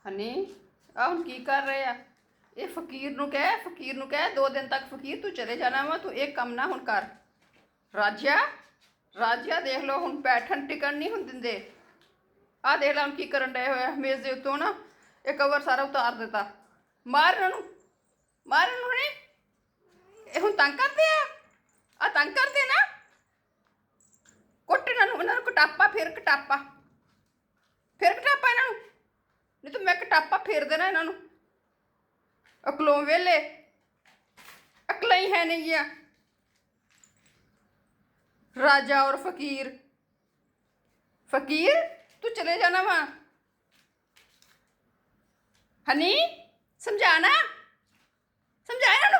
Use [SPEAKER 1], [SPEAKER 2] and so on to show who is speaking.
[SPEAKER 1] ਹਨੀ ਆ ਹੁਣ ਕੀ ਕਰ ਰਹੇ ਆ ਇਹ ਫਕੀਰ ਨੂੰ ਕਹਿ 2 ਦਿਨ ਤੱਕ ਫਕੀਰ ਤੂੰ ਚਲੇ ਜਾਣਾ ਵਾ ਤੂੰ ਇਹ ਕੰਮ ਨਾ ਹੁਣ ਕਰ ਰਾਜਿਆ ਦੇਖ ਲਓ ਹੁਣ ਬੈਠਣ ਟਿਕਣ ਨਹੀਂ ਹੁਣ ਦਿੰਦੇ ਆ ਦੇਖ ਲੈ ਹੁਣ ਕੀ ਕਰਨ ਡਏ ਹੋਇਆ ਮੇਜ਼ ਦੇ ਉੱਤੋਂ ਨਾ ਇਹ ਕਵਰ ਸਾਰਾ ਉਤਾਰ ਦਿੱਤਾ ਮਾਰ ਇਹਨਾਂ ਨੂੰ ਨਹੀਂ ਇਹ ਹੁਣ ਤੰਗ ਕਰਦੇ ਆ ਤੰਗ ਕਰਦੇ ਨਾ ਕੁੱਟ ਇਹਨਾਂ ਨੂੰ ਕਟਾਪਾ ਫਿਰ ਕਟਾਪਾ ਇਹਨਾਂ ਨੂੰ ਨਹੀਂ ਤਾਂ ਮੈਂ ਕਟਾਪਾ ਫੇਰ ਦੇਣਾ ਇਹਨਾਂ ਨੂੰ ਅਕਲੋਂ ਵੇਲੇ ਅਕਲਾਂ ਹੀ ਹੈ ਨਹੀਂ ਆ राजा और फकीर तू चले जाना वहाँ हनी समझाना समझाया ना